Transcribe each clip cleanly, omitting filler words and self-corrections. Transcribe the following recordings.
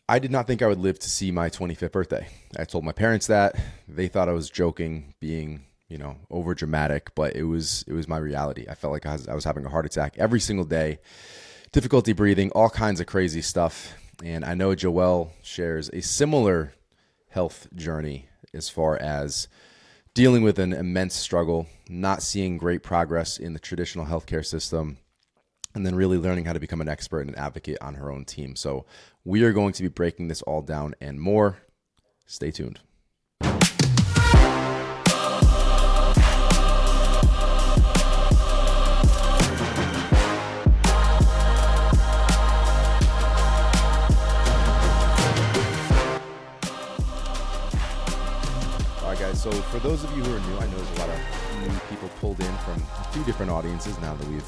I did not think I would live to see my 25th birthday. I told my parents that. They thought I was joking, being, over dramatic, but it was my reality. I felt like I was having a heart attack every single day, difficulty breathing, all kinds of crazy stuff. And I know Joelle shares a similar health journey as far as dealing with an immense struggle, not seeing great progress in the traditional healthcare system, and then really learning how to become an expert and an advocate on her own team. So we are going to be breaking this all down and more. Stay tuned. All right, guys. So for those of you who are new, I know there's a lot of new people pulled in from a few different audiences now that we've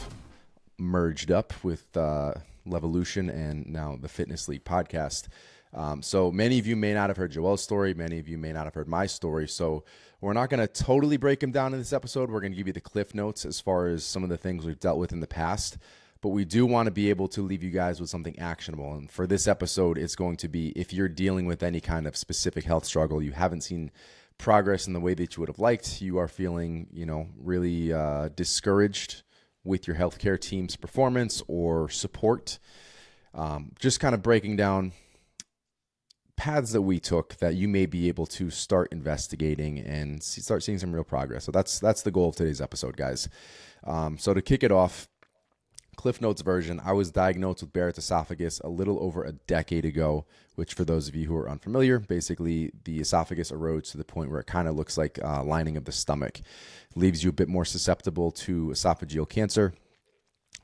merged up with Levolution and now the Fitness League podcast. So many of you may not have heard Joelle's story. Many of you may not have heard my story. So we're not going to totally break them down in this episode. We're going to give you the cliff notes as far as some of the things we've dealt with in the past. But we do want to be able to leave you guys with something actionable. And for this episode, it's going to be if you're dealing with any kind of specific health struggle, you haven't seen progress in the way that you would have liked, you are feeling, really discouraged with your healthcare team's performance or support, just kind of breaking down paths that we took that you may be able to start investigating and start seeing some real progress. So that's the goal of today's episode, guys. So to kick it off, Cliff Notes version, I was diagnosed with Barrett's esophagus a little over a decade ago, which for those of you who are unfamiliar, basically the esophagus erodes to the point where it kind of looks like a lining of the stomach, leaves you a bit more susceptible to esophageal cancer,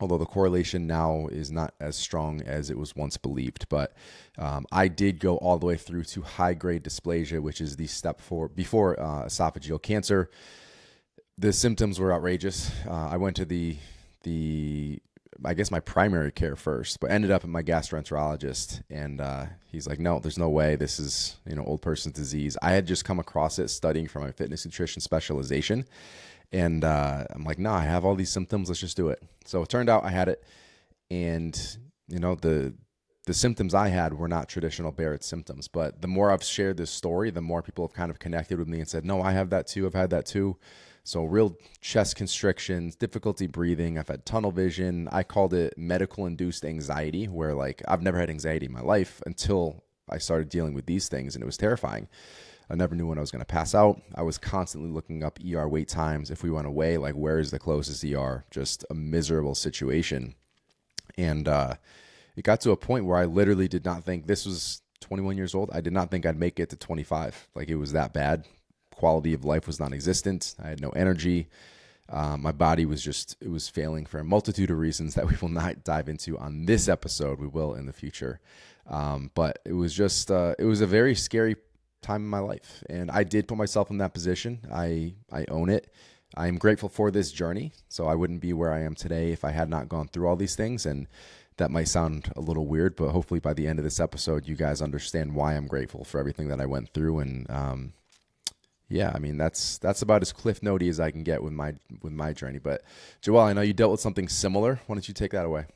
although the correlation now is not as strong as it was once believed. But I did go all the way through to high-grade dysplasia, which is the step before esophageal cancer. The symptoms were outrageous. I went to I guess my primary care first, but ended up at my gastroenterologist, and he's like, no, there's no way. This is, old person's disease. I had just come across it studying for my fitness nutrition specialization. And I'm like, no, I have all these symptoms. Let's just do it. So it turned out I had it. And, the symptoms I had were not traditional Barrett's symptoms. But the more I've shared this story, the more people have kind of connected with me and said, no, I have that too. I've had that too. So real chest constrictions, difficulty breathing. I've had tunnel vision. I called it medical induced anxiety, where I've never had anxiety in my life until I started dealing with these things. And it was terrifying. I never knew when I was going to pass out. I was constantly looking up ER wait times. If we went away, where is the closest ER? Just a miserable situation. And it got to a point where I literally did not think, this was 21 years old, I did not think I'd make it to 25. It was that bad. Quality of life was non-existent. I had no energy. My body was it was failing for a multitude of reasons that we will not dive into on this episode. We will in the future. But it was it was a very scary time in my life. And I did put myself in that position. I own it. I am grateful for this journey. So I wouldn't be where I am today if I had not gone through all these things. And that might sound a little weird, but hopefully by the end of this episode, you guys understand why I'm grateful for everything that I went through. And, yeah, I mean, that's about as cliff notey as I can get with my journey. But Joelle, I know you dealt with something similar. Why don't you take that away?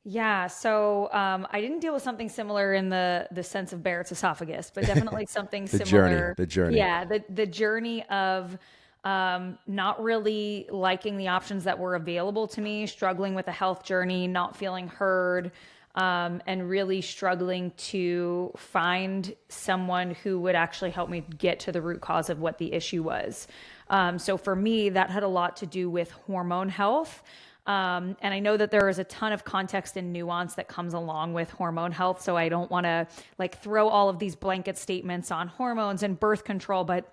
Yeah, so I didn't deal with something similar in the sense of Barrett's esophagus, but definitely something similar. The journey. Yeah, the journey of not really liking the options that were available to me, struggling with a health journey, not feeling heard, and really struggling to find someone who would actually help me get to the root cause of what the issue was. So for me, that had a lot to do with hormone health. And I know that there is a ton of context and nuance that comes along with hormone health. So I don't want to throw all of these blanket statements on hormones and birth control, but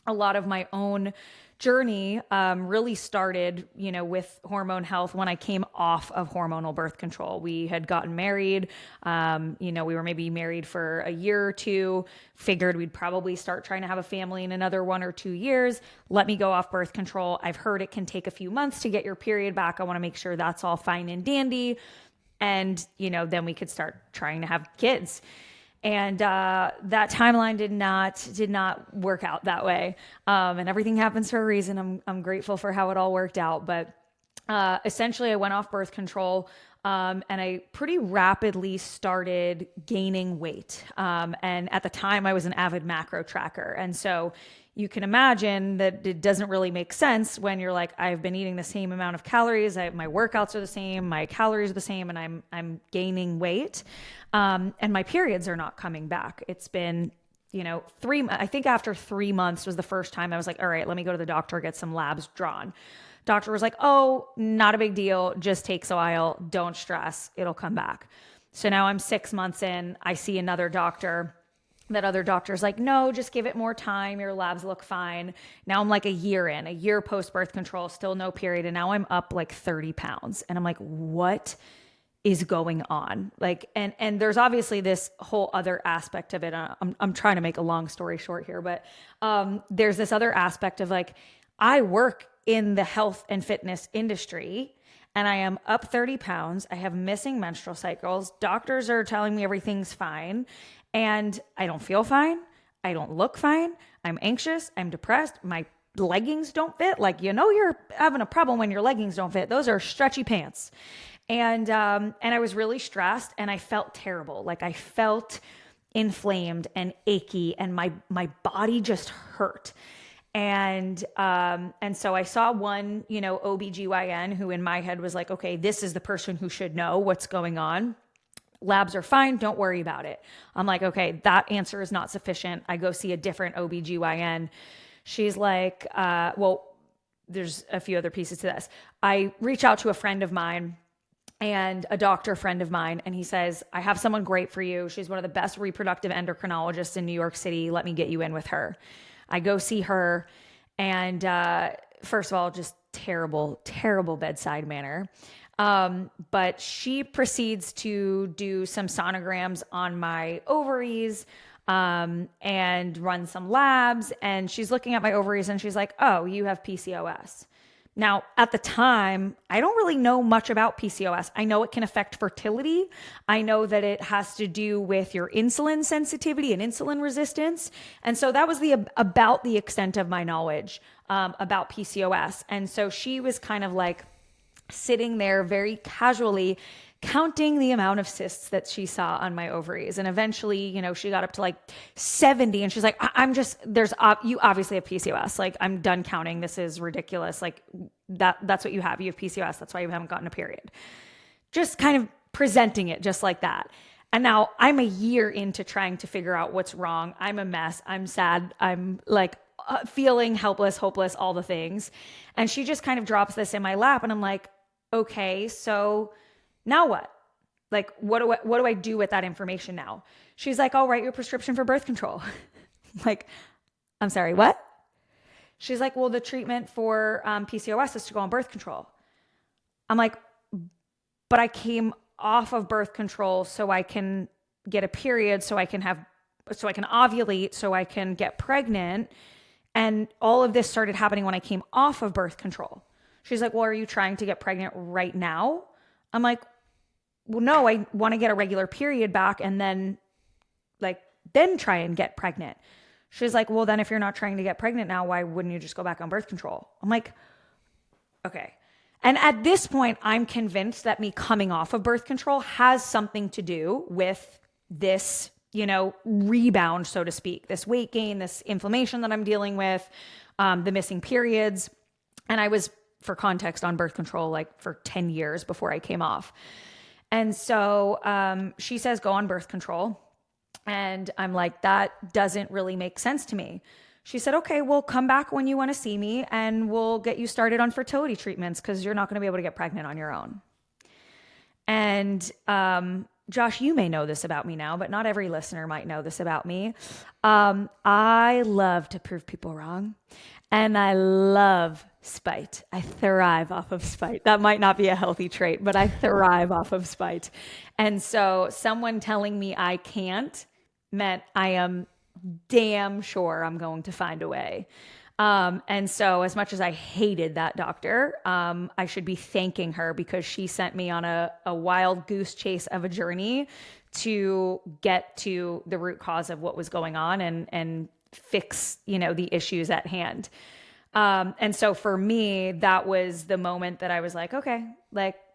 a lot of my own journey really started, with hormone health when I came off of hormonal birth control. We had gotten married, we were maybe married for a year or two, figured we'd probably start trying to have a family in another 1 or 2 years. Let me go off birth control. I've heard it can take a few months to get your period back. I want to make sure that's all fine and dandy. And, then we could start trying to have kids. And that timeline did not work out that way. And everything happens for a reason. I'm grateful for how it all worked out. But essentially, I went off birth control And I pretty rapidly started gaining weight. And at the time, I was an avid macro tracker. And so you can imagine that it doesn't really make sense when you're like, I've been eating the same amount of calories, my workouts are the same, my calories are the same, and I'm gaining weight. And my periods are not coming back. It's been, I think after 3 months was the first time I was like, all right, let me go to the doctor, get some labs drawn. Doctor was like, oh, not a big deal. Just takes a while. Don't stress. It'll come back. So now I'm 6 months in. I see another doctor. That other doctor's like, no, just give it more time. Your labs look fine. Now I'm like a year post birth control, still no period. And now I'm up like 30 pounds. And I'm like, what is going on? Like, and there's obviously this whole other aspect of it. I'm trying to make a long story short here, but there's this other aspect of like, I work in the health and fitness industry and I am up 30 pounds. I have missing menstrual cycles. Doctors are telling me everything's fine and I don't feel fine. I don't look fine. I'm anxious. I'm depressed. My leggings don't fit. Like, you're having a problem when your leggings don't fit. Those are stretchy pants. And I was really stressed and I felt terrible. Like I felt inflamed and achy and my body just hurt. And so I saw one, OBGYN who in my head was like, okay, this is the person who should know what's going on. Labs are fine. Don't worry about it. I'm like, okay, that answer is not sufficient. I go see a different OBGYN. She's like, well, there's a few other pieces to this. I reach out to a friend of mine and a doctor friend of mine, and he says, I have someone great for you. She's one of the best reproductive endocrinologists in New York City. Let me get you in with her. I go see her, and first of all, just terrible, terrible bedside manner. But she proceeds to do some sonograms on my ovaries, and run some labs. And she's looking at my ovaries and she's like, oh, you have PCOS. Now, at the time, I don't really know much about PCOS. I know it can affect fertility. I know that it has to do with your insulin sensitivity and insulin resistance. And so that was about the extent of my knowledge about PCOS. And so she was kind of like sitting there very casually counting the amount of cysts that she saw on my ovaries. And eventually, she got up to like 70 and she's like, you obviously have PCOS. Like, I'm done counting. This is ridiculous. Like that's what you have. You have PCOS. That's why you haven't gotten a period. Just kind of presenting it just like that. And now I'm a year into trying to figure out what's wrong. I'm a mess. I'm sad. I'm like feeling helpless, hopeless, all the things. And she just kind of drops this in my lap and I'm like, okay, so now what? Like, what do I do with that information now? She's like, I'll write you a prescription for birth control. Like, I'm sorry, what? She's like, well, the treatment for PCOS is to go on birth control. I'm like, but I came off of birth control so I can get a period, so I can ovulate, so I can get pregnant. And all of this started happening when I came off of birth control. She's like, well, are you trying to get pregnant right now? I'm like, well, no, I want to get a regular period back and then try and get pregnant. She's like, well, then if you're not trying to get pregnant now, why wouldn't you just go back on birth control? I'm like, okay. And at this point, I'm convinced that me coming off of birth control has something to do with this, rebound, so to speak, this weight gain, this inflammation that I'm dealing with, the missing periods. And I was, for context, on birth control for 10 years before I came off. And so she says, go on birth control. And I'm like, that doesn't really make sense to me. She said, okay, well, come back when you want to see me and we'll get you started on fertility treatments because you're not going to be able to get pregnant on your own. And Josh, you may know this about me now, but not every listener might know this about me. I love to prove people wrong. And I love spite. I thrive off of spite. That might not be a healthy trait, but I thrive off of spite. And so someone telling me I can't meant I am damn sure I'm going to find a way. And so as much as I hated that doctor, I should be thanking her because she sent me on a wild goose chase of a journey to get to the root cause of what was going on and fix, the issues at hand. And so for me, that was the moment that I was like, okay,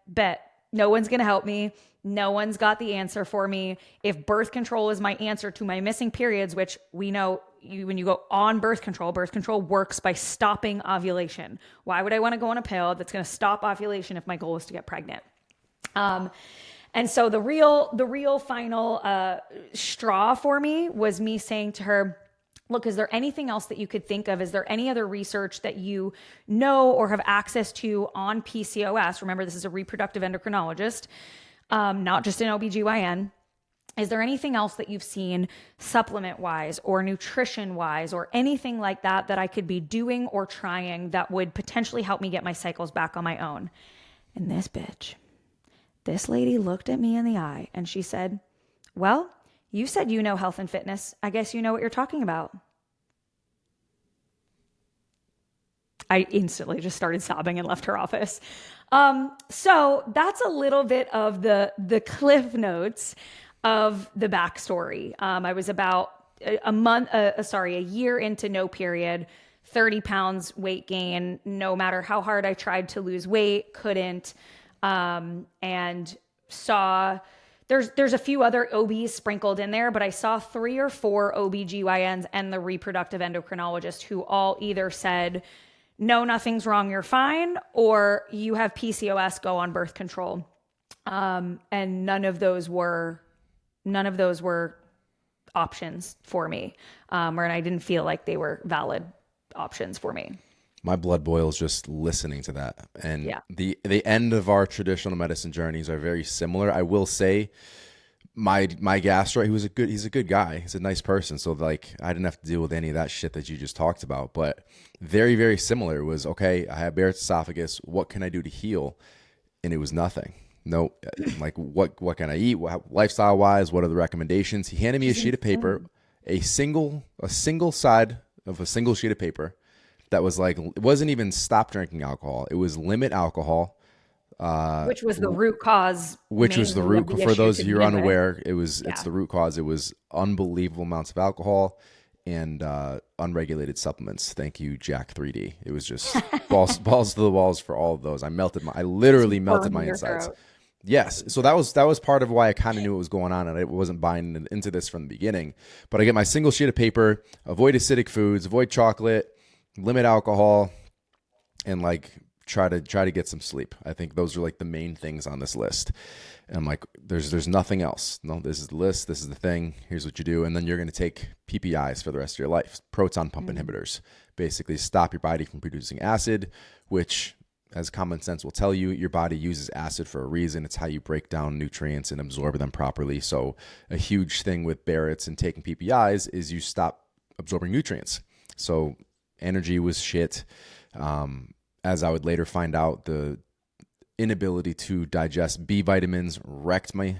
bet No one's going to help me. No one's got the answer for me. If birth control is my answer to my missing periods, which we know when you go on birth control works by stopping ovulation. Why would I want to go on a pill that's going to stop ovulation if my goal is to get pregnant? And so the real final straw for me was me saying to her, look, is there anything else that you could think of? Is there any other research that you know or have access to on PCOS? Remember, this is a reproductive endocrinologist, not just an OBGYN. Is there anything else that you've seen supplement-wise or nutrition-wise or anything like that that I could be doing or trying that would potentially help me get my cycles back on my own? And this lady looked at me in the eye and she said, well, you said you know health and fitness. I guess you know what you're talking about. I instantly just started sobbing and left her office. So that's a little bit of the cliff notes of the backstory. I was about a year into no period, 30 pounds weight gain, no matter how hard I tried to lose weight, couldn't, and saw there's a few other OBs sprinkled in there, but I saw 3 or 4 OBGYNs and the reproductive endocrinologist who all either said, no, nothing's wrong, you're fine, or you have PCOS, go on birth control. And none of those were options for me, or I didn't feel like they were valid options for me. My blood boils just listening to that. And the end of our traditional medicine journeys are very similar. I will say my gastro, he's a good guy. He's a nice person. So like I didn't have to deal with any of that shit that you just talked about, but very, very similar. It was, okay, I have Barrett's esophagus. What can I do to heal? And it was nothing. No, like what can I eat? Lifestyle wise, what are the recommendations? He handed me a sheet of paper, a single side of a single sheet of paper that was like, it wasn't even stop drinking alcohol. It was limit alcohol. Which was the root cause. Which was the root, for those of you who are unaware, it's the root cause. It was unbelievable amounts of alcohol and unregulated supplements. Thank you, Jack 3D. It was just balls to the walls for all of those. I literally melted my insides. Yes. So that was part of why I kind of knew what was going on, and I wasn't buying into this from the beginning. But I get my single sheet of paper, avoid acidic foods, avoid chocolate, limit alcohol, and like try to get some sleep. I think those are like the main things on this list. And I'm like, there's nothing else. No, this is the list. This is the thing. Here's what you do. And then you're going to take PPIs for the rest of your life. Proton pump inhibitors basically stop your body from producing acid, which, as common sense will tell you, your body uses acid for a reason. It's how you break down nutrients and absorb them properly. So a huge thing with Barrett's and taking PPIs is you stop absorbing nutrients. So energy was shit. As I would later find out, the inability to digest B vitamins wrecked my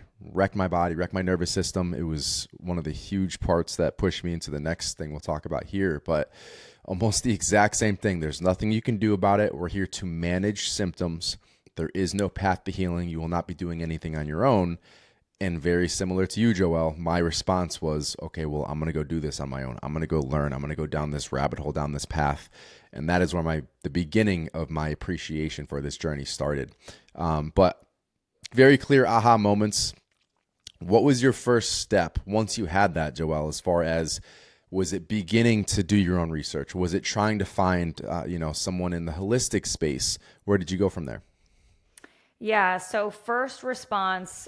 body, wrecked my nervous system. It was one of the huge parts that pushed me into the next thing we'll talk about here, but almost the exact same thing. There's nothing you can do about it. We're here to manage symptoms. There is no path to healing. You will not be doing anything on your own. And very similar to you, Joelle, my response was, okay, well, I'm going to go do this on my own. I'm going to go learn. I'm going to go down this rabbit hole, down this path. And that is where the beginning of my appreciation for this journey started. But very clear aha moments. What was your first step once you had that, Joelle, as far as, was it beginning to do your own research? Was it trying to find, someone in the holistic space? Where did you go from there? Yeah. So first response,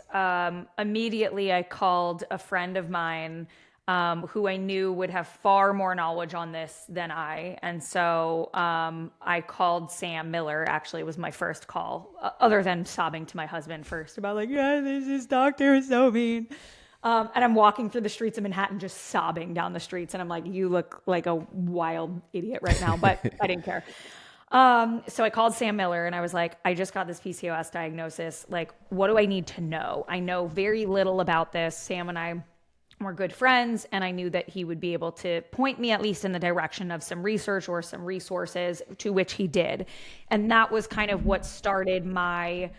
immediately I called a friend of mine, who I knew would have far more knowledge on this than I. And so, I called Sam Miller. Actually, it was my first call, other than sobbing to my husband first about like, yeah, this doctor is so mean. And I'm walking through the streets of Manhattan, just sobbing down the streets. And I'm like, you look like a wild idiot right now, but I didn't care. So I called Sam Miller and I was like, I just got this PCOS diagnosis. Like, what do I need to know? I know very little about this. Sam and I were good friends, and I knew that he would be able to point me at least in the direction of some research or some resources, to which he did. And that was kind of what started my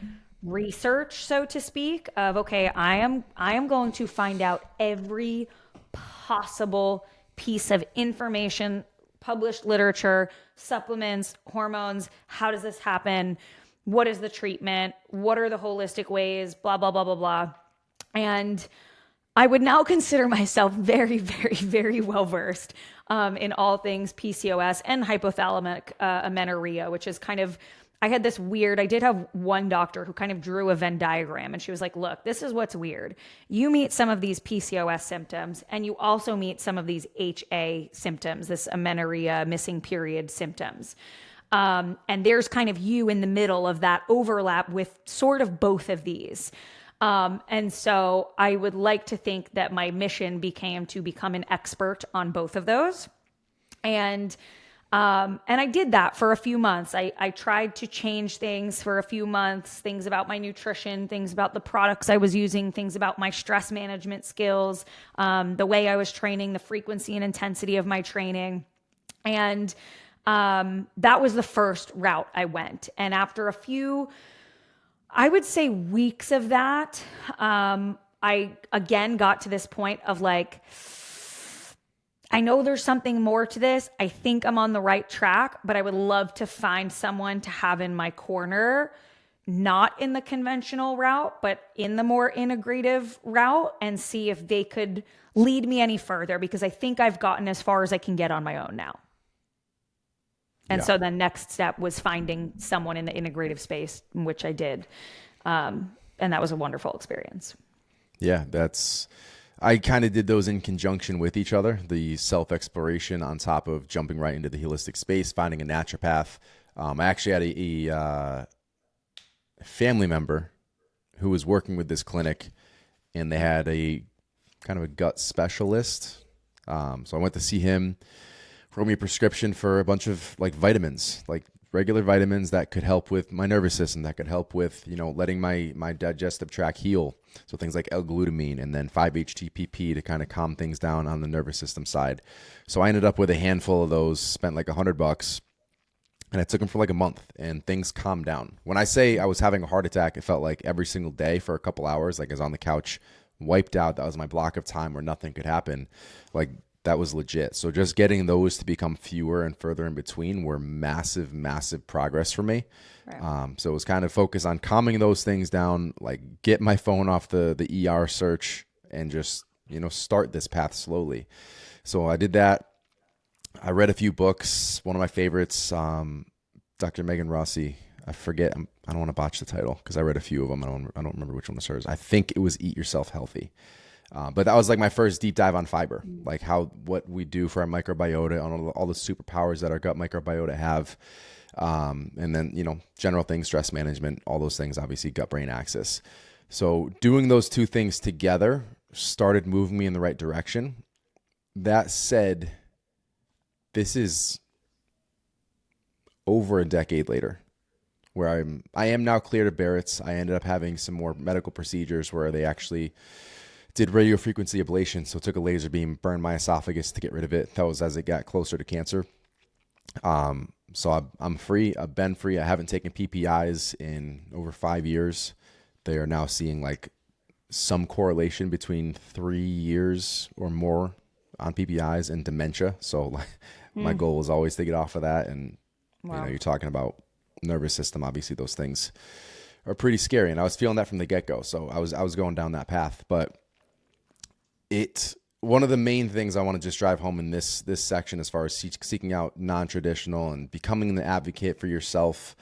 research, so to speak, of, okay, I am going to find out every possible piece of information, published literature, supplements, hormones, how does this happen? what is the treatment? What are the holistic ways? Blah, blah, blah, blah, blah. And I would now consider myself very, very, very well versed in all things PCOS and hypothalamic amenorrhea, which is kind of, I had this weird, I did have one doctor who kind of drew a Venn diagram, and she was like, look, this is what's weird. You meet some of these PCOS symptoms, and you also meet some of these HA symptoms, this amenorrhea, missing period symptoms. And there's kind of you in the middle of that overlap with sort of both of these. And so I would like to think that my mission became to become an expert on both of those. And I did that for a few months. I tried to change things for a few months, things about my nutrition, things about the products I was using, things about my stress management skills, the way I was training, the frequency and intensity of my training. And that was the first route I went. And after a few, I would say, weeks of that, I again got to this point of like, I know there's something more to this. I think I'm on the right track, but I would love to find someone to have in my corner, not in the conventional route, but in the more integrative route, and see if they could lead me any further, because I think I've gotten as far as I can get on my own now. And so the next step was finding someone in the integrative space, which I did. And that was a wonderful experience. Yeah, I kind of did those in conjunction with each other, the self-exploration on top of jumping right into the holistic space, finding a naturopath. I actually had a family member who was working with this clinic, and they had a kind of a gut specialist. So I went to see him, wrote me a prescription for a bunch of like vitamins, like regular vitamins that could help with my nervous system, that could help with, letting my digestive tract heal. So things like L-glutamine and then 5-HTPP to kind of calm things down on the nervous system side. So I ended up with a handful of those, spent like $100, and I took them for like a month, and things calmed down. When I say I was having a heart attack, it felt like every single day for a couple hours, like I was on the couch, wiped out. That was my block of time where nothing could happen. Like, that was legit. So just getting those to become fewer and further in between were massive, massive progress for me. Right. So it was kind of focused on calming those things down, like get my phone off the ER search and just, start this path slowly. So I did that. I read a few books. One of my favorites, Dr. Megan Rossi. I forget. I don't want to botch the title because I read a few of them. I don't remember which one was hers. I think it was Eat Yourself Healthy. But that was like my first deep dive on fiber, like what we do for our microbiota, on all the superpowers that our gut microbiota have. And then, general things, stress management, all those things, obviously gut-brain axis. So doing those two things together started moving me in the right direction. That said, this is over a decade later where I am now cleared of Barrett's. I ended up having some more medical procedures where they actually did radiofrequency ablation. So took a laser beam, burned my esophagus to get rid of it. That was as it got closer to cancer. So I'm free. I've been free. I haven't taken PPIs in over 5 years. They are now seeing like some correlation between 3 years or more on PPIs and dementia. So like, my goal was always to get off of that. And, you're talking about nervous system. Obviously those things are pretty scary. And I was feeling that from the get-go. So I was going down that path, but one of the main things I want to just drive home in this section, as far as seeking out non-traditional and becoming the advocate for yourself,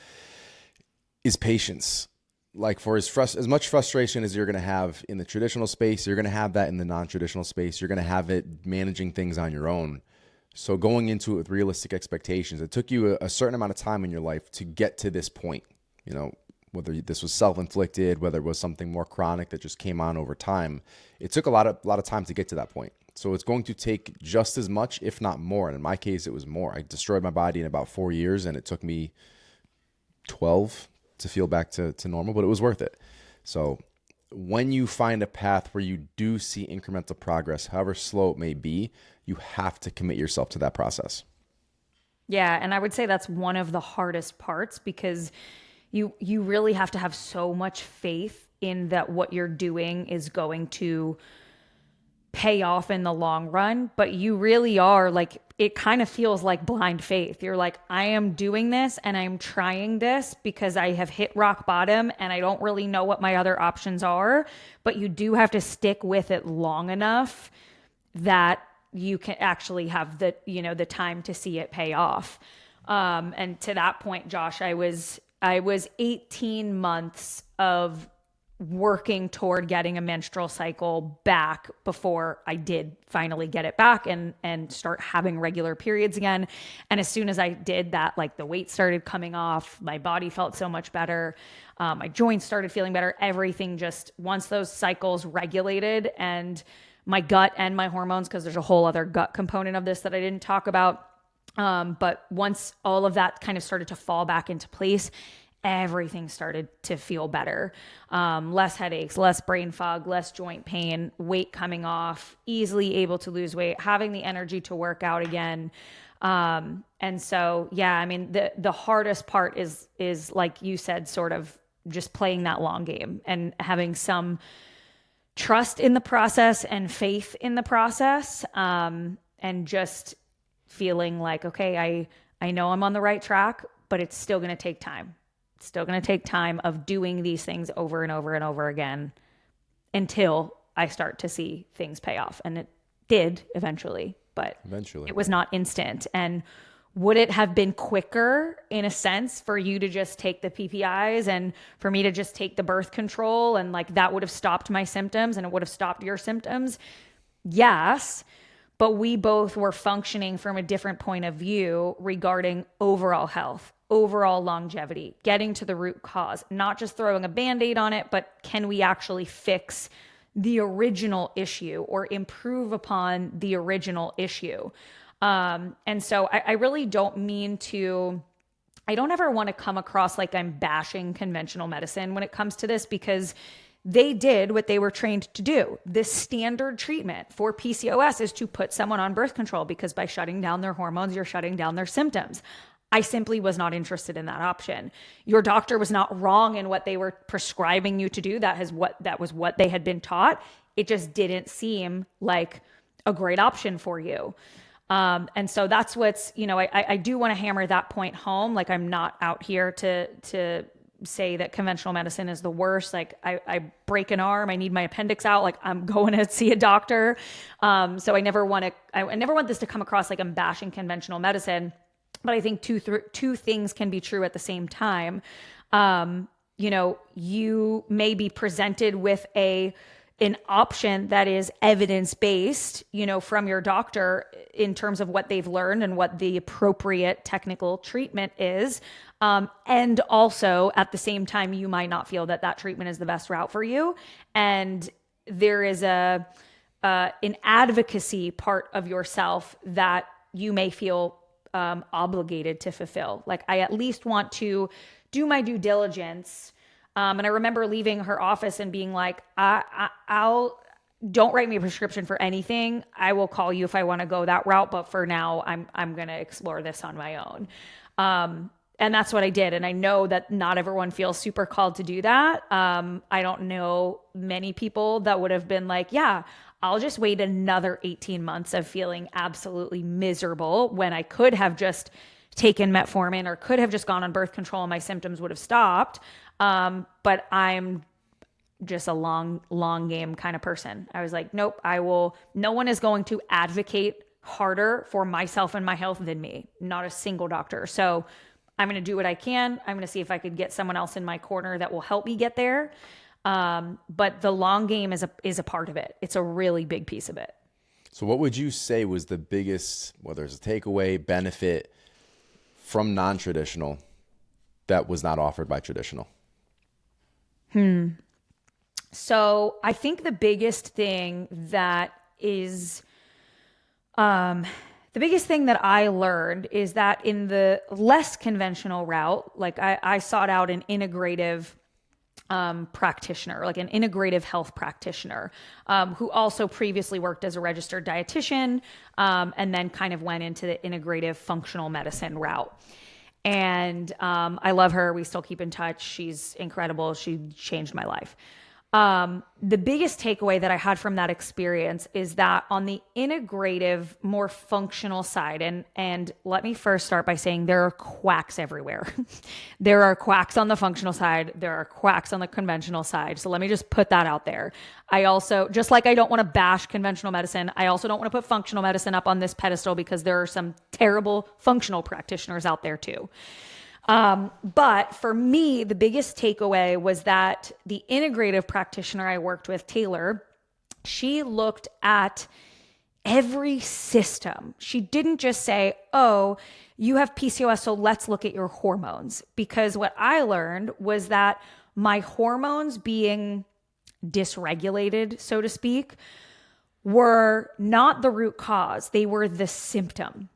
is patience. Like, for as much frustration as you're going to have in the traditional space, you're going to have that in the non-traditional space. You're going to have it managing things on your own. So going into it with realistic expectations, it took you a certain amount of time in your life to get to this point, whether this was self-inflicted, whether it was something more chronic that just came on over time. It took a lot of time to get to that point. So it's going to take just as much, if not more. And in my case, it was more. I destroyed my body in about 4 years, and it took me 12 to feel back to normal, but it was worth it. So when you find a path where you do see incremental progress, however slow it may be, you have to commit yourself to that process. Yeah, and I would say that's one of the hardest parts, because you really have to have so much faith in that what you're doing is going to pay off in the long run, but you really are like, it kind of feels like blind faith. You're like, I am doing this and I'm trying this because I have hit rock bottom and I don't really know what my other options are, but you do have to stick with it long enough that you can actually have the, the time to see it pay off. And to that point, Josh, I was 18 months of working toward getting a menstrual cycle back before I did finally get it back and start having regular periods again. And as soon as I did that, like the weight started coming off, my body felt so much better. My joints started feeling better. Everything just, once those cycles regulated, and my gut and my hormones, because there's a whole other gut component of this that I didn't talk about. But once all of that kind of started to fall back into place, everything started to feel better. Less headaches, less brain fog, less joint pain, weight coming off, easily able to lose weight, having the energy to work out again. And so, yeah, I mean, the hardest part is like you said, sort of just playing that long game and having some trust in the process and faith in the process. And just feeling like, okay, I know I'm on the right track, but it's still going to take time. It's still going to take time of doing these things over and over and over again until I start to see things pay off. And it did eventually, but it was not instant. And would it have been quicker in a sense for you to just take the PPIs and for me to just take the birth control, and like that would have stopped my symptoms and it would have stopped your symptoms? Yes. But we both were functioning from a different point of view regarding overall health, overall longevity, getting to the root cause, not just throwing a Band-Aid on it, but can we actually fix the original issue or improve upon the original issue? And so I really don't mean to, I don't ever want to come across like I'm bashing conventional medicine when it comes to this, because they did what they were trained to do. This standard treatment for PCOS is to put someone on birth control, because by shutting down their hormones, you're shutting down their symptoms. I simply was not interested in that option. Your doctor was not wrong in what they were prescribing you to do. That was what they had been taught. It just didn't seem like a great option for you. And so that's what's, I do want to hammer that point home. Like, I'm not out here to say that conventional medicine is the worst. Like, I break an arm, I need my appendix out, like I'm going to see a doctor. So I never want this to come across like I'm bashing conventional medicine, but I think two things can be true at the same time. You may be presented with an option that is evidence-based, from your doctor in terms of what they've learned and what the appropriate technical treatment is. And also at the same time, you might not feel that treatment is the best route for you. And there is an advocacy part of yourself that you may feel obligated to fulfill. Like, I at least want to do my due diligence. And I remember leaving her office and being like, I'll don't write me a prescription for anything. I will call you if I want to go that route. But for now, I'm going to explore this on my own. And that's what I did. And I know that not everyone feels super called to do that. I don't know many people that would have been like, yeah, I'll just wait another 18 months of feeling absolutely miserable when I could have just taken metformin or could have just gone on birth control and my symptoms would have stopped. But I'm just a long game kind of person. I was like, nope, no one is going to advocate harder for myself and my health than me, not a single doctor. So I'm going to do what I can. I'm going to see if I could get someone else in my corner that will help me get there. But the long game is a part of it. It's a really big piece of it. So what would you say was the biggest, whether it's a takeaway, benefit from non-traditional that was not offered by traditional? So I think the biggest thing that I learned is that in the less conventional route, like I sought out an integrative practitioner, like an integrative health practitioner, who also previously worked as a registered dietitian, and then kind of went into the integrative functional medicine route. And I love her. We still keep in touch. She's incredible. She changed my life. The biggest takeaway that I had from that experience is that on the integrative, more functional side, and let me first start by saying there are quacks everywhere. There are quacks on the functional side, there are quacks on the conventional side. So let me just put that out there. I also, just like I don't want to bash conventional medicine, I also don't want to put functional medicine up on this pedestal because there are some terrible functional practitioners out there too. But for me, the biggest takeaway was that the integrative practitioner I worked with, Taylor, she looked at every system. She didn't just say, oh, you have PCOS, so let's look at your hormones. Because what I learned was that my hormones being dysregulated, so to speak, were not the root cause. They were the symptom.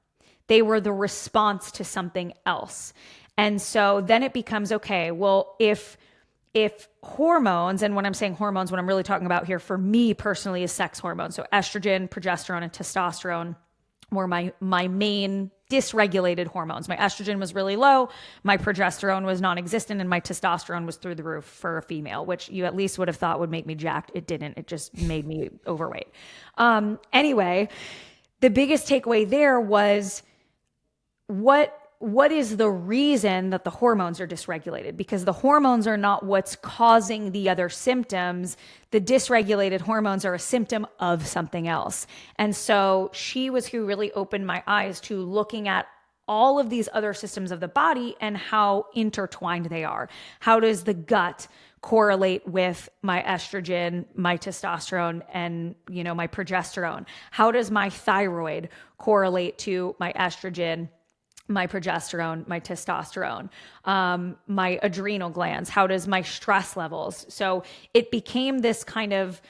They were the response to something else. And so then it becomes, okay, well, if hormones, and when I'm saying hormones, what I'm really talking about here for me personally is sex hormones. So estrogen, progesterone, and testosterone were my main dysregulated hormones. My estrogen was really low, my progesterone was non-existent, and my testosterone was through the roof for a female, which you at least would have thought would make me jacked. It didn't. It just made me overweight. Anyway, the biggest takeaway there was what is the reason that the hormones are dysregulated? Because the hormones are not what's causing the other symptoms. The dysregulated hormones are a symptom of something else. And so she was who really opened my eyes to looking at all of these other systems of the body and how intertwined they are. How does the gut correlate with my estrogen, my testosterone, and, my progesterone? How does my thyroid correlate to my estrogen, my progesterone, my testosterone, my adrenal glands? How does my stress levels? So it became this kind of,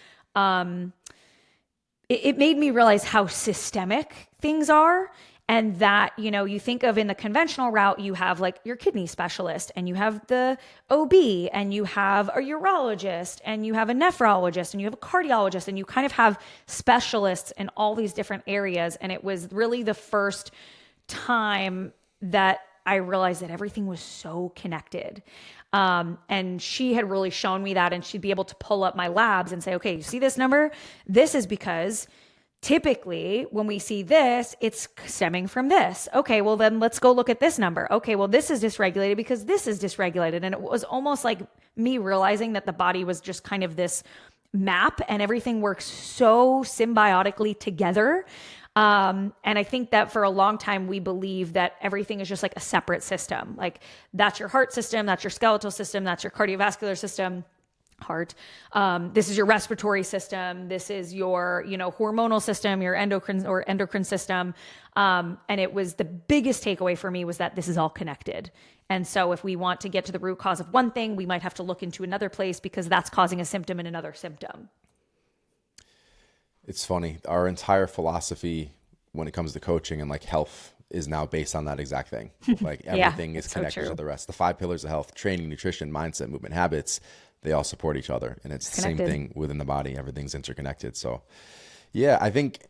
it made me realize how systemic things are. And that, you think of in the conventional route, you have like your kidney specialist, and you have the OB, and you have a urologist, and you have a nephrologist, and you have a cardiologist, and you kind of have specialists in all these different areas. And it was really the first time that I realized that everything was so connected. And she had really shown me that, and she'd be able to pull up my labs and say, okay, you see this number? This is because typically when we see this, it's stemming from this. Okay, well then let's go look at this number. Okay, well this is dysregulated because this is dysregulated. And it was almost like me realizing that the body was just kind of this map and everything works so symbiotically together. And I think that for a long time, we believe that everything is just like a separate system. Like that's your heart system, that's your skeletal system, that's your cardiovascular system, heart. This is your respiratory system. This is your, hormonal system, your endocrine system. And it was the biggest takeaway for me was that this is all connected. And so if we want to get to the root cause of one thing, we might have to look into another place because that's causing a symptom in another symptom. It's funny. Our entire philosophy when it comes to coaching and like health is now based on that exact thing. Like everything is connected to the rest. The 5 pillars of health: training, nutrition, mindset, movement, habits. They all support each other. And it's the same thing within the body. Everything's interconnected. So yeah, I think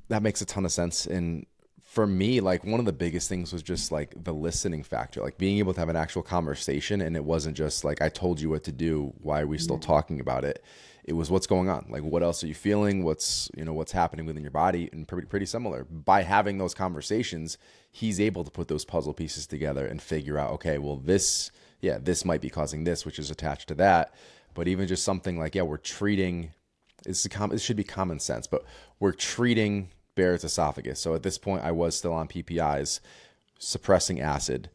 that makes a ton of sense. And for me, like one of the biggest things was just like the listening factor, like being able to have an actual conversation. And it wasn't just like, I told you what to do. Why are we still talking about it? It was what's going on. Like, what else are you feeling? What's happening within your body? And pretty similar. By having those conversations, he's able to put those puzzle pieces together and figure out, okay, well, this might be causing this, which is attached to that. But even just something like, we're treating, it should be common sense, but we're treating Barrett's esophagus. So at this point, I was still on PPIs, suppressing acid.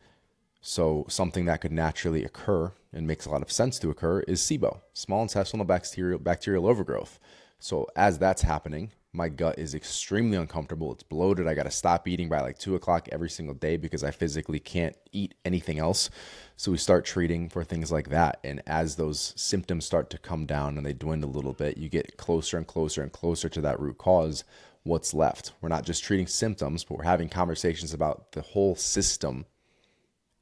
So something that could naturally occur and makes a lot of sense to occur is SIBO, small intestinal bacterial overgrowth. So as that's happening, my gut is extremely uncomfortable. It's bloated. I got to stop eating by like 2:00 every single day because I physically can't eat anything else. So we start treating for things like that. And as those symptoms start to come down and they dwindle a little bit, you get closer and closer and closer to that root cause. What's left? We're not just treating symptoms, but we're having conversations about the whole system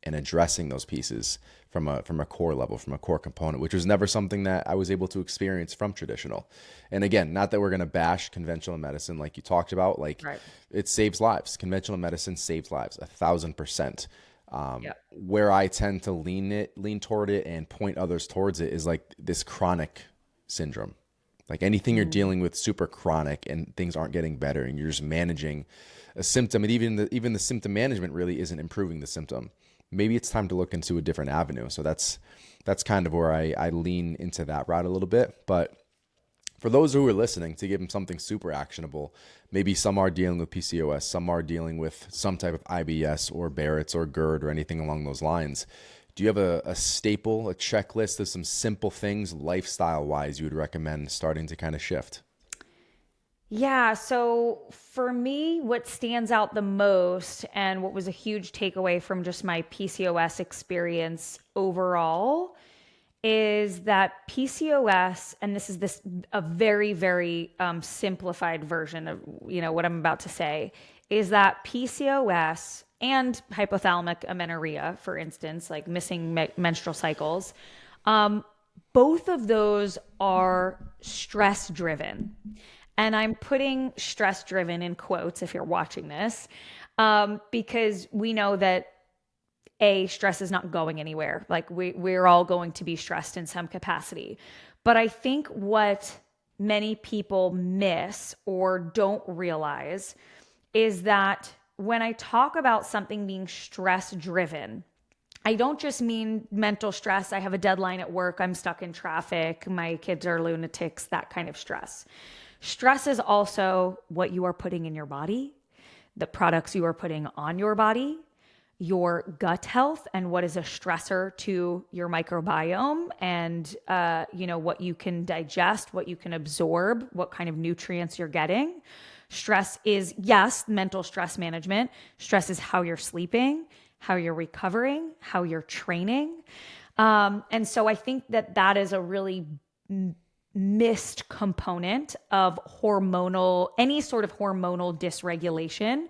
and addressing those pieces from a core level, from a core component, which was never something that I was able to experience from traditional. And again, not that we're going to bash conventional medicine like you talked about, like right. It saves lives. Conventional medicine saves lives 1,000%. Where I tend to lean toward it and point others towards it is like this chronic syndrome. Like anything you're dealing with super chronic and things aren't getting better and you're just managing a symptom, and even the symptom management really isn't improving the symptom. Maybe it's time to look into a different avenue. So that's kind of where I lean into that route a little bit. But for those who are listening, to give them something super actionable, maybe some are dealing with PCOS, some are dealing with some type of IBS or Barrett's or GERD or anything along those lines. Do you have a staple, a checklist of some simple things lifestyle-wise you would recommend starting to kind of shift? Yeah, so for me, what stands out the most and what was a huge takeaway from just my PCOS experience overall is that PCOS, and this a very, very simplified version of what I'm about to say, is that PCOS and hypothalamic amenorrhea, for instance, like missing menstrual cycles, both of those are stress driven. And I'm putting stress driven in quotes if you're watching this, because we know that stress is not going anywhere. Like we're all going to be stressed in some capacity. But I think what many people miss or don't realize is that when I talk about something being stress driven, I don't just mean mental stress. I have a deadline at work. I'm stuck in traffic. My kids are lunatics, that kind of stress. Stress is also what you are putting in your body, the products you are putting on your body, your gut health, and what is a stressor to your microbiome, and what you can digest, what you can absorb, what kind of nutrients you're getting. Stress is, yes, mental stress management. Stress is how you're sleeping, how you're recovering, how you're training. And so I think that is a really missed component of any sort of hormonal dysregulation,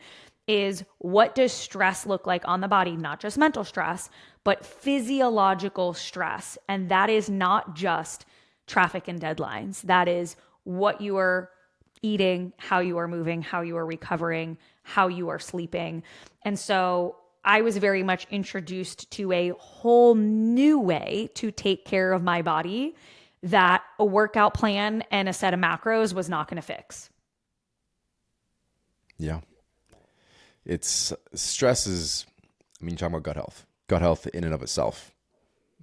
is what does stress look like on the body? Not just mental stress, but physiological stress. And that is not just traffic and deadlines. That is what you are eating, how you are moving, how you are recovering, how you are sleeping. And so I was very much introduced to a whole new way to take care of my body that a workout plan and a set of macros was not going to fix. Yeah. Stress is, you're talking about gut health in and of itself.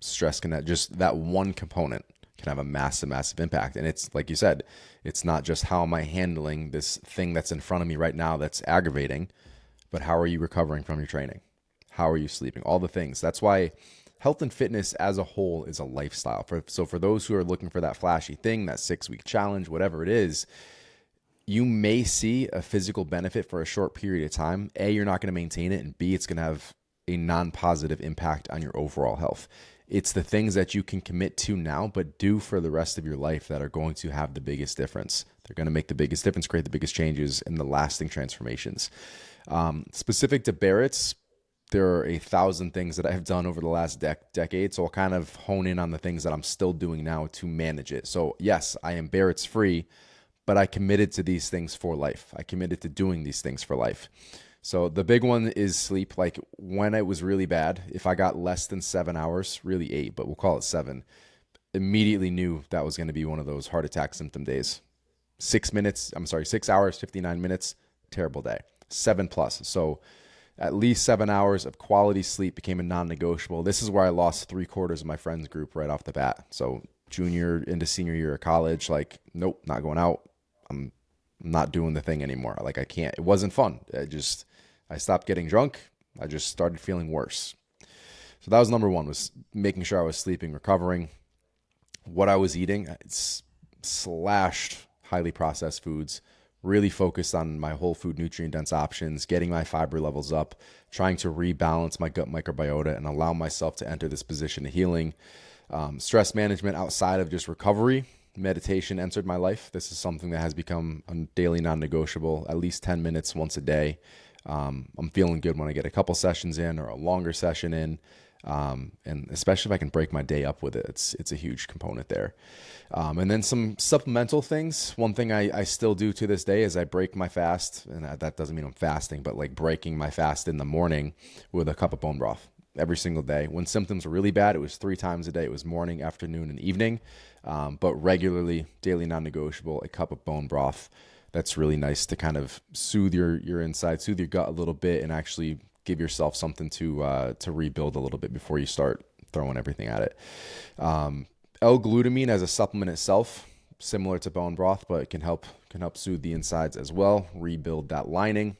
Stress can just, that one component can have a massive, massive impact. And it's like you said, it's not just how am I handling this thing that's in front of me right now that's aggravating, but how are you recovering from your training? How are you sleeping? All the things. That's why health and fitness as a whole is a lifestyle. So for those who are looking for that flashy thing, that 6-week challenge, whatever it is, you may see a physical benefit for a short period of time. A, you're not going to maintain it, and B, it's going to have a non-positive impact on your overall health. It's the things that you can commit to now, but do for the rest of your life that are going to have the biggest difference. They're going to make the biggest difference, create the biggest changes, and the lasting transformations. Specific to Barrett's, there are 1,000 things that I've done over the last decade, so I'll kind of hone in on the things that I'm still doing now to manage it. So yes, I am Barrett's free, but I committed to these things for life. I committed to doing these things for life. So the big one is sleep. Like when it was really bad, if I got less than 7 hours, really 8, but we'll call it 7, immediately knew that was going to be one of those heart attack symptom days. 6 hours, 59 minutes, terrible day. 7+. So at least 7 hours of quality sleep became a non-negotiable. This is where I lost 3/4 of my friends group right off the bat. So junior into senior year of college, like, nope, not going out. I'm not doing the thing anymore. Like I can't, it wasn't fun. I stopped getting drunk. I just started feeling worse. So that was number one, was making sure I was sleeping, recovering. What I was eating, it's slashed highly processed foods, really focused on my whole food nutrient dense options, getting my fiber levels up, trying to rebalance my gut microbiota and allow myself to enter this position of healing. Stress management outside of just recovery, meditation entered my life. This is something that has become a daily non-negotiable, at least 10 minutes once a day. I'm feeling good when I get a couple sessions in or a longer session in. And especially if I can break my day up with it, it's a huge component there. And then some supplemental things. One thing I still do to this day is I break my fast, and that doesn't mean I'm fasting, but like breaking my fast in the morning with a cup of bone broth. every single day. When symptoms were really bad, it was 3 times a day. It was morning, afternoon, and evening. But regularly, daily non-negotiable, a cup of bone broth. That's really nice to kind of soothe your inside, soothe your gut a little bit, and actually give yourself something to rebuild a little bit before you start throwing everything at it. L-glutamine as a supplement itself, similar to bone broth, but it can help soothe the insides as well, rebuild that lining.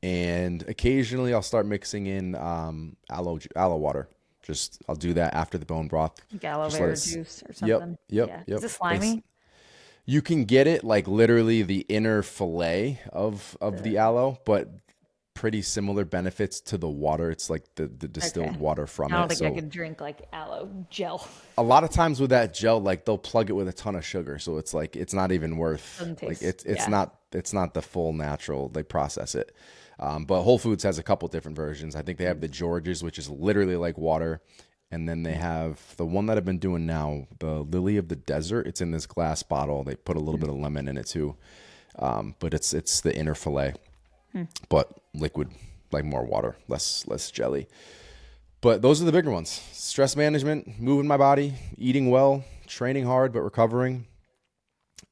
And occasionally I'll start mixing in aloe water. I'll do that after the bone broth. Like aloe vera juice or something. Yep. Is it slimy? You can get it like literally the inner fillet of the aloe, but pretty similar benefits to the water. It's like the distilled water from it. I don't think I could drink like aloe gel. A lot of times with that gel, like they'll plug it with a ton of sugar, so it's like it's not even worth. Like it's not the full natural. They process it. But Whole Foods has a couple different versions. I think they have the George's, which is literally like water. And then they have the one that I've been doing now, the Lily of the Desert. It's in this glass bottle. They put a little bit of lemon in it too. But it's the inner fillet, but liquid, like more water, less jelly. But those are the bigger ones. Stress management, moving my body, eating well, training hard, but recovering.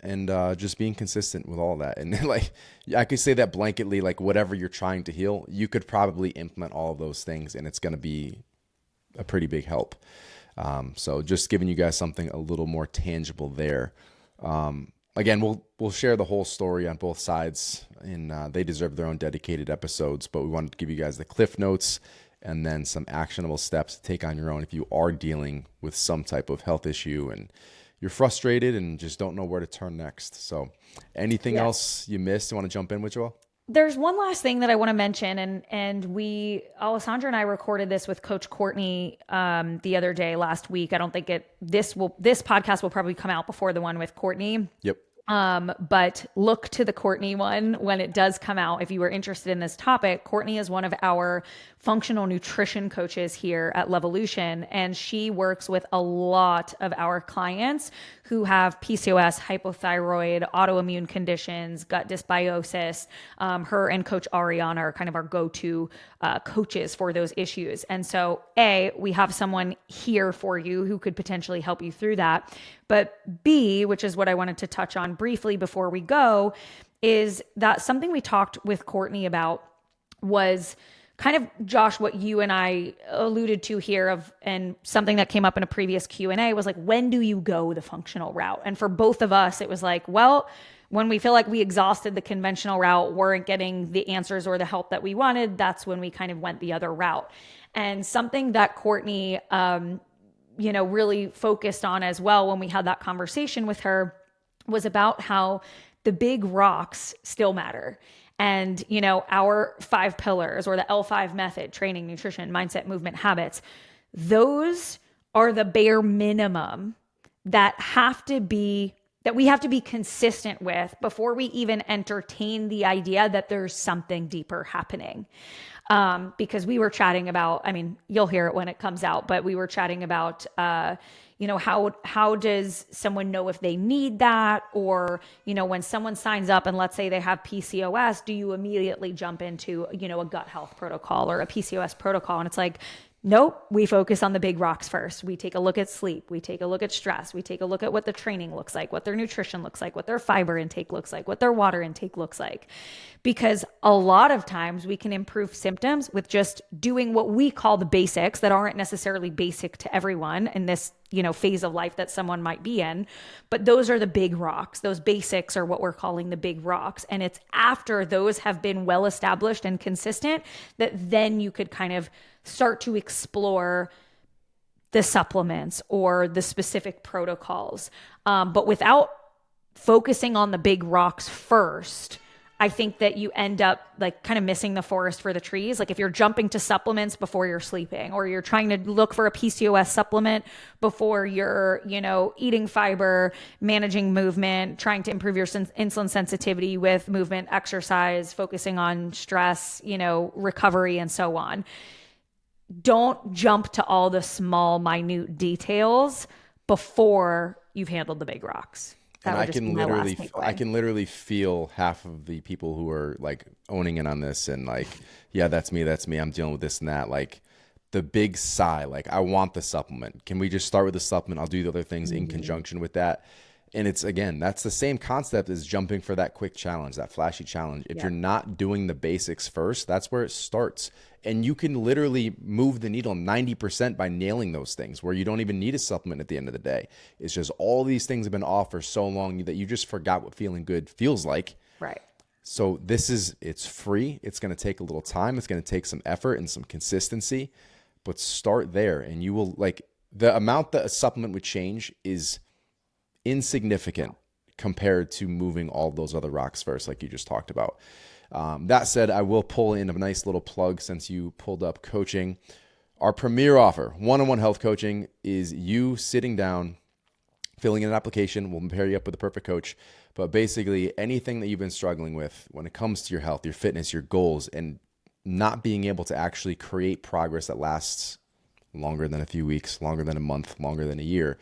And just being consistent with all that. And like, I could say that blanketly, like whatever you're trying to heal, you could probably implement all of those things and it's going to be a pretty big help. So just giving you guys something a little more tangible there. Again, we'll share the whole story on both sides, and they deserve their own dedicated episodes, but we wanted to give you guys the cliff notes and then some actionable steps to take on your own if you are dealing with some type of health issue and you're frustrated and just don't know where to turn next. So anything else you missed you want to jump in with, Joelle? There's one last thing that I want to mention, and Alessandra and I recorded this with Coach Courtney the other day last week. I don't think this podcast will probably come out before the one with Courtney. Yep. But look to the Courtney one when it does come out. If you were interested in this topic, Courtney is one of our functional nutrition coaches here at Levolution, and she works with a lot of our clients who have PCOS, hypothyroid, autoimmune conditions, gut dysbiosis. Her and Coach Ariana are kind of our go-to coaches for those issues. And so we have someone here for you who could potentially help you through that. But B, which is what I wanted to touch on briefly before we go, is that something we talked with Courtney about was kind of, Josh, what you and I alluded to here and something that came up in a previous Q&A was like, when do you go the functional route? And for both of us, it was like, well, when we feel like we exhausted the conventional route, weren't getting the answers or the help that we wanted, that's when we kind of went the other route. And something that Courtney, really focused on as well when we had that conversation with her was about how the big rocks still matter. And, our 5 pillars or the L5 method, training, nutrition, mindset, movement, habits, those are the bare minimum that we have to be consistent with before we even entertain the idea that there's something deeper happening. Because we were chatting about, you'll hear it when it comes out, but we were chatting about, how does someone know if they need that? Or, when someone signs up and let's say they have PCOS, do you immediately jump into, a gut health protocol or a PCOS protocol? And it's like, nope, we focus on the big rocks first. We take a look at sleep. We take a look at stress. We take a look at what the training looks like, what their nutrition looks like, what their fiber intake looks like, what their water intake looks like. Because a lot of times we can improve symptoms with just doing what we call the basics that aren't necessarily basic to everyone in this, phase of life that someone might be in. But those are the big rocks. Those basics are what we're calling the big rocks. And it's after those have been well established and consistent that then you could kind of start to explore the supplements or the specific protocols. But without focusing on the big rocks first, I think that you end up like kind of missing the forest for the trees. Like if you're jumping to supplements before you're sleeping, or you're trying to look for a PCOS supplement before you're, eating fiber, managing movement, trying to improve your insulin sensitivity with movement, exercise, focusing on stress, recovery, and so on. Don't jump to all the small, minute details before you've handled the big rocks. And I can literally feel half of the people who are like owning in on this and like, yeah, that's me. I'm dealing with this and that. Like the big sigh, like, I want the supplement. Can we just start with the supplement? I'll do the other things in conjunction with that. And it's, again, that's the same concept as jumping for that quick challenge, that flashy challenge. If you're not doing the basics first, that's where it starts. And you can literally move the needle 90% by nailing those things, where you don't even need a supplement at the end of the day. It's just all these things have been off for so long that you just forgot what feeling good feels like. Right. So it's free. It's going to take a little time. It's going to take some effort and some consistency, but start there. And you will, like, the amount that a supplement would change is insignificant compared to moving all those other rocks first, like you just talked about. That said, I will pull in a nice little plug since you pulled up coaching. Our premier offer, one-on-one health coaching, is you sitting down, filling in an application. We'll pair you up with the perfect coach. But basically, anything that you've been struggling with when it comes to your health, your fitness, your goals, and not being able to actually create progress that lasts longer than a few weeks, longer than a month, longer than a year,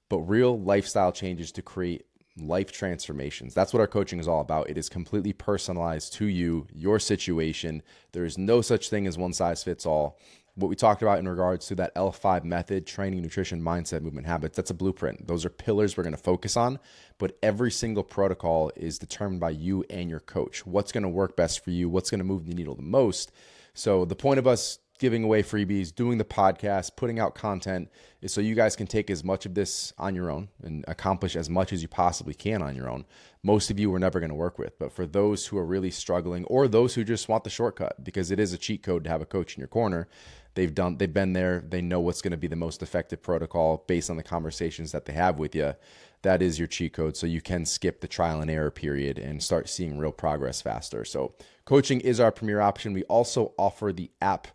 but real lifestyle changes to create life transformations. That's what our coaching is all about. It is completely personalized to you, your situation. There is no such thing as one size fits all. What we talked about in regards to that L5 method, training, nutrition, mindset, movement, habits, that's a blueprint. Those are pillars we're going to focus on, but every single protocol is determined by you and your coach. What's going to work best for you? What's going to move the needle the most? So the point of us giving away freebies, doing the podcast, putting out content is so you guys can take as much of this on your own and accomplish as much as you possibly can on your own. Most of you we're never going to work with, but for those who are really struggling or those who just want the shortcut, because it is a cheat code to have a coach in your corner, they've been there, they know what's going to be the most effective protocol based on the conversations that they have with you. That is your cheat code, so you can skip the trial and error period and start seeing real progress faster. So coaching is our premier option. We also offer the app,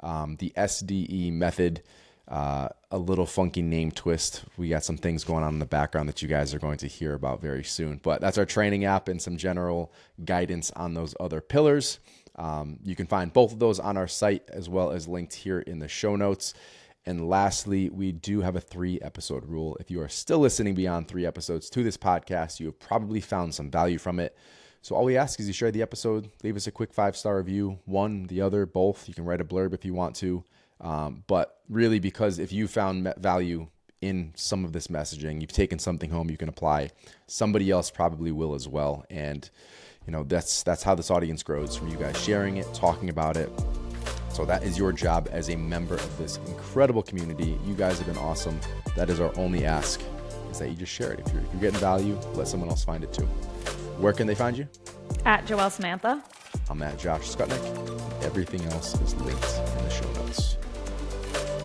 the SDE method, a little funky name twist. We got some things going on in the background that you guys are going to hear about very soon, but that's our training app and some general guidance on those other pillars. You can find both of those on our site as well as linked here in the show notes. And lastly, we do have a 3-episode rule. If you are still listening beyond 3 episodes to this podcast, you have probably found some value from it. So all we ask is you share the episode, leave us a quick 5-star review, one, the other, both. You can write a blurb if you want to. But really, because if you found value in some of this messaging, you've taken something home you can apply, somebody else probably will as well. And that's how this audience grows, from you guys sharing it, talking about it. So that is your job as a member of this incredible community. You guys have been awesome. That is our only ask, is that you just share it. If you're getting value, let someone else find it too. Where can they find you? At Joelle Samantha. I'm at Josh Skutnik. Everything else is linked